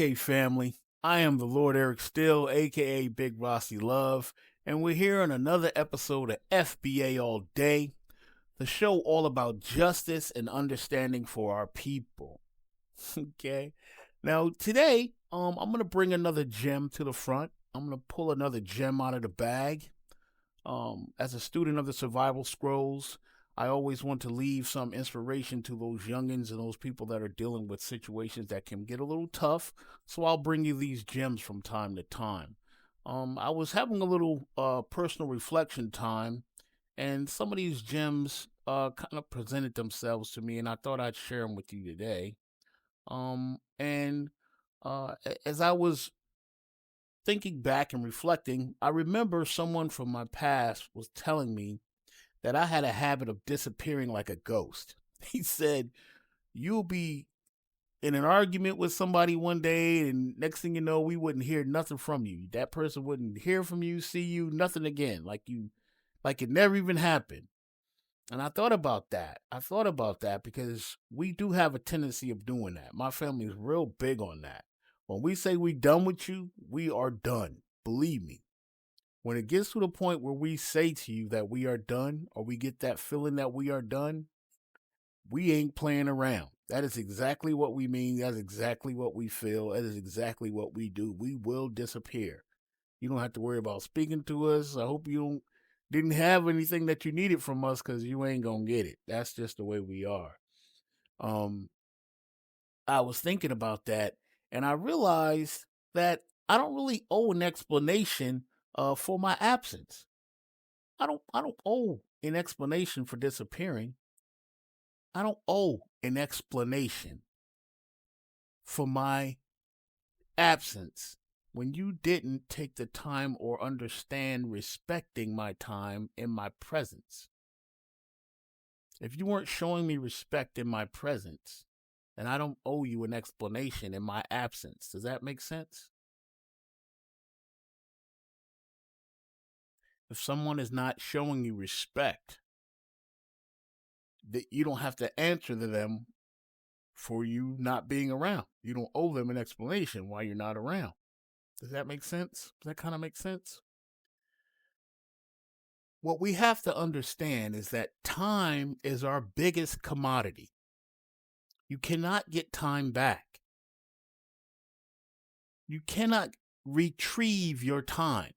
Okay, family. I am the Lord Eric Steele, aka Big Rossi Love, and we're here on another episode of FBA All Day, the show all about justice and understanding for our people. Okay. Now today, I'm gonna bring another gem to the front. I'm gonna pull another gem out of the bag. As a student of the survival scrolls, I always want to leave some inspiration to those youngins and those people that are dealing with situations that can get a little tough. So I'll bring you these gems from time to time. I was having a little personal reflection time, and some of these gems kind of presented themselves to me, and I thought I'd share them with you today. As I was thinking back and reflecting, I remember someone from my past was telling me that I had a habit of disappearing like a ghost. He said, "You'll be in an argument with somebody one day, and next thing you know, we wouldn't hear nothing from you. That person wouldn't hear from you, see you, nothing again, like it never even happened." And I thought about that. I thought about that because we do have a tendency of doing that. My family is real big on that. When we say we done with you, we are done. Believe me. When it gets to the point where we say to you that we are done, or we get that feeling that we are done, we ain't playing around. That is exactly what we mean. That's exactly what we feel. That is exactly what we do. We will disappear. You don't have to worry about speaking to us. I hope you didn't have anything that you needed from us, because you ain't gonna get it. That's just the way we are. Um, I was thinking about that, and I realized that I don't really owe an explanation for my absence. I don't owe an explanation for disappearing. I don't owe an explanation for my absence when you didn't take the time or understand respecting my time in my presence. If you weren't showing me respect in my presence, then I don't owe you an explanation in my absence. Does that make sense? If someone is not showing you respect, that you don't have to answer to them for you not being around. You don't owe them an explanation why you're not around. Does that make sense? Does that kind of make sense? What we have to understand is that time is our biggest commodity. You cannot get time back. You cannot retrieve your time.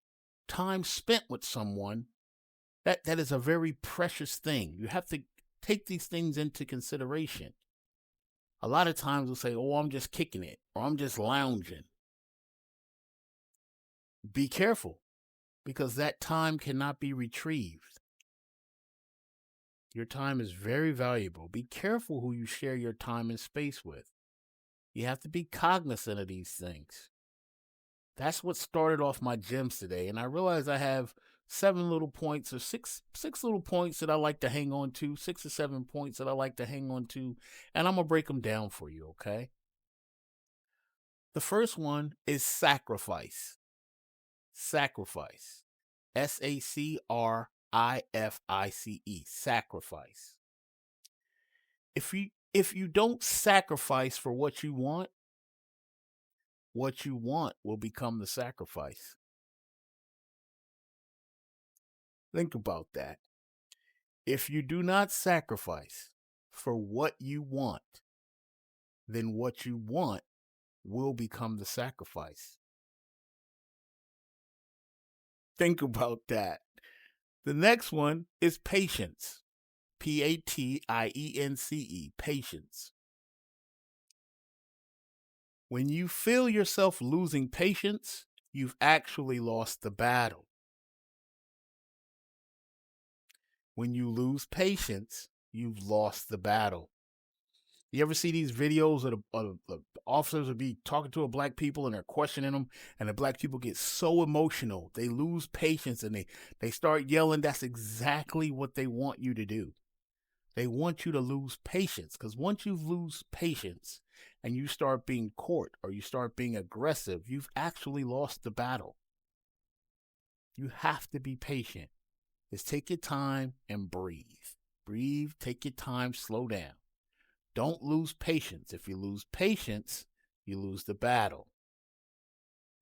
Time spent with someone, that is a very precious thing. You have to take these things into consideration. A lot of times we'll say, "Oh, I'm just kicking it," or "I'm just lounging." Be careful, because that time cannot be retrieved. Your time is very valuable. Be careful who you share your time and space with. You have to be cognizant of these things. That's what started off my gems today, and I realized I have seven little points, or six little points that I like to hang on to, 6 or 7 points that I like to hang on to, and I'm gonna break them down for you. Okay. The first one is sacrifice. Sacrifice. SACRIFICE. Sacrifice. If you don't sacrifice for what you want will become the sacrifice. Think about that. If you do not sacrifice for what you want, then what you want will become the sacrifice. Think about that. The next one is patience. PATIENCE. Patience. When you feel yourself losing patience, you've actually lost the battle. When you lose patience, you've lost the battle. You ever see these videos of the officers will be talking to a black people and they're questioning them, and the black people get so emotional, they lose patience, and they start yelling? That's exactly what they want you to do. They want you to lose patience, because once you lose patience and you start being court, or you start being aggressive, you've actually lost the battle. You have to be patient. Just take your time and breathe. Breathe, take your time, slow down. Don't lose patience. If you lose patience, you lose the battle.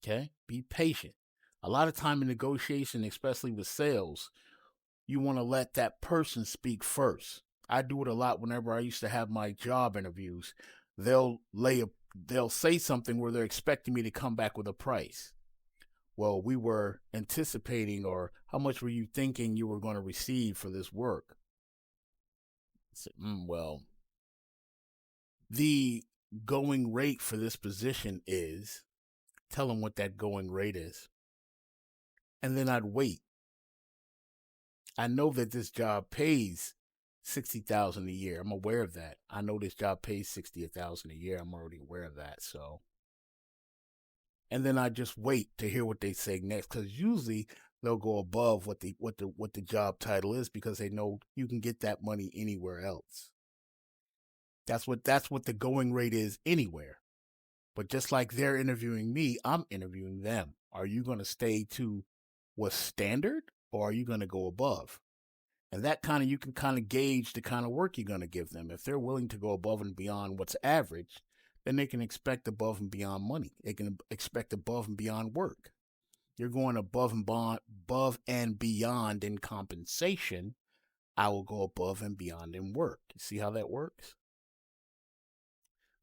Okay? Be patient. A lot of time in negotiation, especially with sales, you want to let that person speak first. I do it a lot whenever I used to have my job interviews. They'll say something where they're expecting me to come back with a price. Well, we were anticipating, or how much were you thinking you were going to receive for this work? I said, well, the going rate for this position is, tell them what that going rate is. And then I'd wait. I know that this job pays 60,000 a year. I'm aware of that. I know this job pays 60,000 a year. I'm already aware of that. So, and then I just wait to hear what they say next, because usually they'll go above what the job title is, because they know you can get that money anywhere else. That's what the going rate is anywhere. But just like they're interviewing me, I'm interviewing them. Are you going to stay to what's standard, or are you going to go above? And that kind of, you can kind of gauge the kind of work you're going to give them. If they're willing to go above and beyond what's average, then they can expect above and beyond money. They can expect above and beyond work. You're going above and beyond in compensation. I will go above and beyond in work. You see how that works?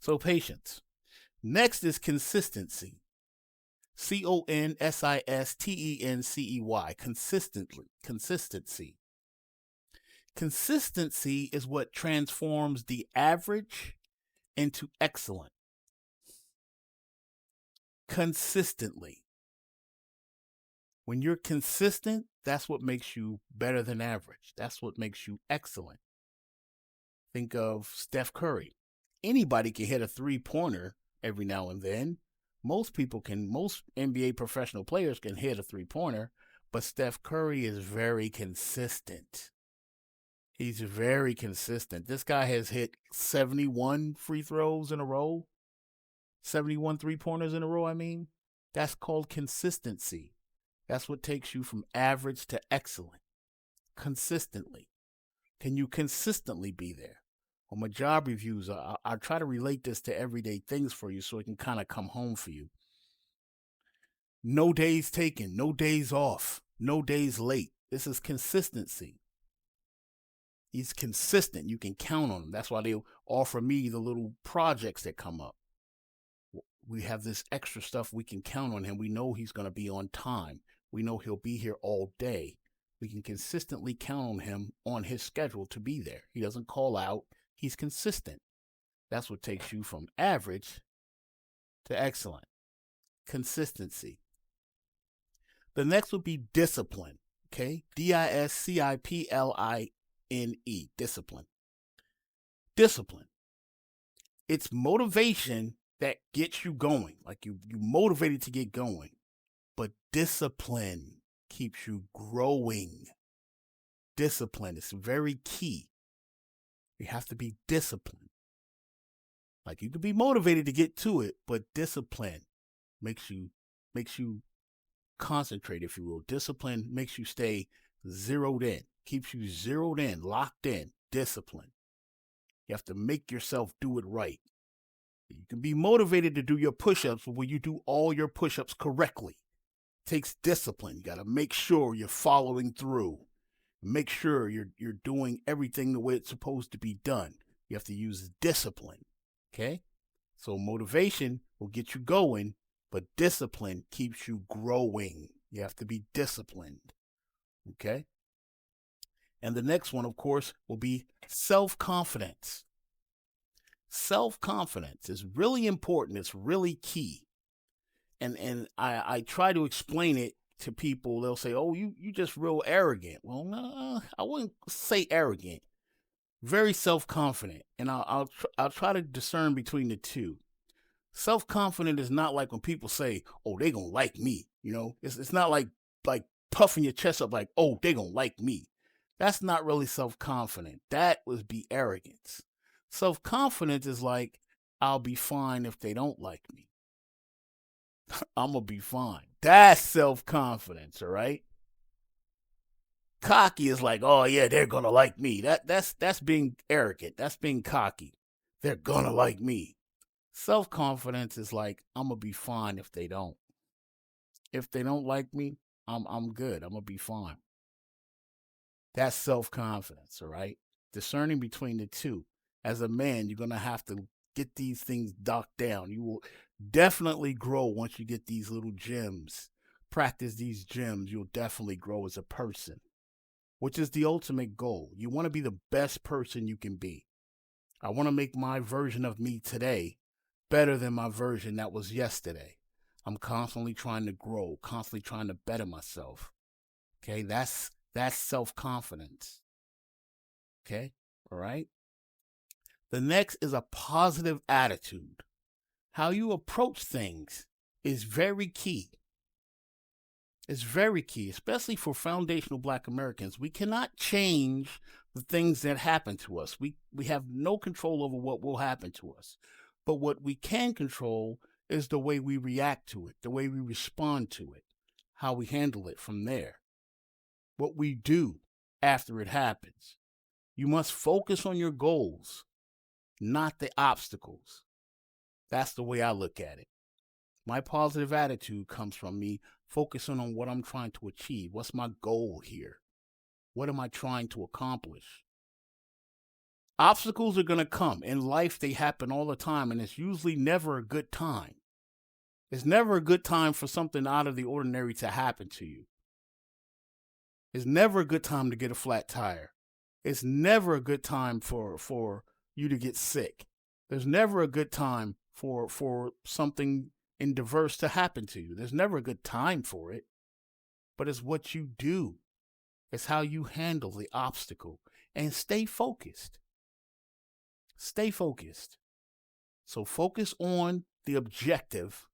So patience. Next is consistency. CONSISTENCEY. Consistency. Consistency is what transforms the average into excellent. Consistently. When you're consistent, that's what makes you better than average. That's what makes you excellent. Think of Steph Curry. Anybody can hit a three-pointer every now and then. Most NBA professional players can hit a three-pointer, but Steph Curry is very consistent. He's very consistent. This guy has hit 71 free throws in a row, 71 three-pointers in a row, I mean. That's called consistency. That's what takes you from average to excellent. Consistently. Can you consistently be there? On my job reviews, I try to relate this to everyday things for you so it can kind of come home for you. No days taken, no days off, no days late. This is consistency. He's consistent. You can count on him. That's why they offer me the little projects that come up. We have this extra stuff. We can count on him. We know he's going to be on time. We know he'll be here all day. We can consistently count on him on his schedule to be there. He doesn't call out. He's consistent. That's what takes you from average to excellent. Consistency. The next would be discipline. Okay? DISCIPLINE. Discipline. Discipline. It's motivation that gets you going. Like you motivated to get going. But discipline keeps you growing. Discipline is very key. You have to be disciplined. Like you can be motivated to get to it, but discipline makes you concentrate, if you will. Discipline makes you stay zeroed in, keeps you zeroed in, locked in. Discipline. You have to make yourself do it right. You can be motivated to do your push-ups, but when you do all your push-ups correctly, it takes discipline. You got to make sure you're following through. Make sure you're doing everything the way it's supposed to be done. You have to use discipline. Okay? So motivation will get you going, but discipline keeps you growing. You have to be disciplined. Okay? And the next one, of course, will be self-confidence. Self-confidence is really important. It's really key. And I try to explain it to people. They'll say, oh, you just real arrogant. Well, no, I wouldn't say arrogant. Very self-confident. And I'll try to discern between the two. Self-confident is not like when people say, oh, they gonna like me. You know, it's not like puffing your chest up like, oh, they gonna like me. That's not really self-confident. That would be arrogance. Self-confidence is like, I'll be fine if they don't like me. I'm going to be fine. That's self-confidence, all right? Cocky is like, oh, yeah, they're going to like me. That's being arrogant. That's being cocky. They're going to like me. Self-confidence is like, I'm going to be fine if they don't. If they don't like me, I'm good. I'm gonna be fine. That's self-confidence, all right? Discerning between the two. As a man, you're gonna have to get these things docked down. You will definitely grow once you get these little gems. Practice these gems, you'll definitely grow as a person, which is the ultimate goal. You want to be the best person you can be. I want to make my version of me today better than my version that was yesterday. I'm constantly trying to grow, constantly trying to better myself. Okay, that's self-confidence. Okay? All right? The next is a positive attitude. How you approach things is very key. It's very key, especially for foundational Black Americans. We cannot change the things that happen to us. We have no control over what will happen to us. But what we can control is the way we react to it, the way we respond to it, how we handle it from there, what we do after it happens. You must focus on your goals, not the obstacles. That's the way I look at it. My positive attitude comes from me focusing on what I'm trying to achieve. What's my goal here? What am I trying to accomplish? Obstacles are going to come. In life, they happen all the time, and it's usually never a good time. It's never a good time for something out of the ordinary to happen to you. It's never a good time to get a flat tire. It's never a good time for you to get sick. There's never a good time for something in diverse to happen to you. There's never a good time for it, but it's what you do. It's how you handle the obstacle and stay focused. Stay focused. So focus on the objective,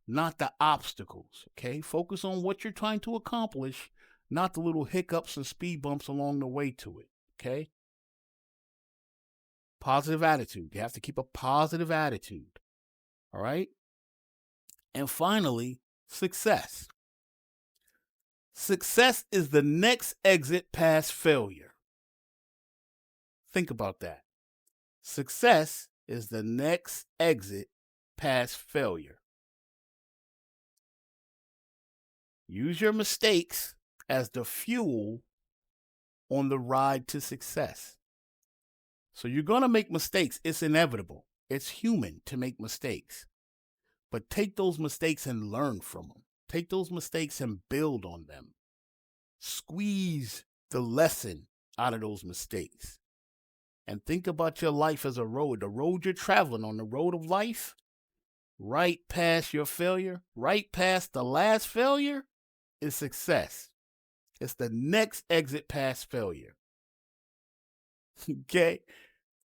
not the obstacles, okay? Focus on what you're trying to accomplish, not the little hiccups and speed bumps along the way to it, okay? Positive attitude. You have to keep a positive attitude, all right? And finally, success. Success is the next exit past failure. Think about that. Success is the next exit past failure. Use your mistakes as the fuel on the ride to success. So you're going to make mistakes. It's inevitable. It's human to make mistakes. But take those mistakes and learn from them. Take those mistakes and build on them. Squeeze the lesson out of those mistakes. And think about your life as a road. The road you're traveling on, the road of life, right past your failure, right past the last failure, is success. It's the next exit past failure. Okay?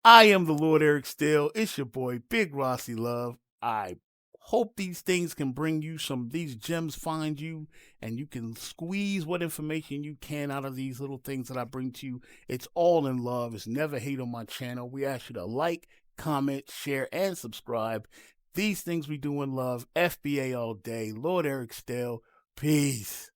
I am the Lord Eric Steele. It's your boy, Big Rossi Love. I hope these things can bring you these gems find you, and you can squeeze what information you can out of these little things that I bring to you. It's all in love. It's never hate on my channel. We ask you to like, comment, share, and subscribe. These things we do in love. FBA all day. Lord Eric Steele. Peace.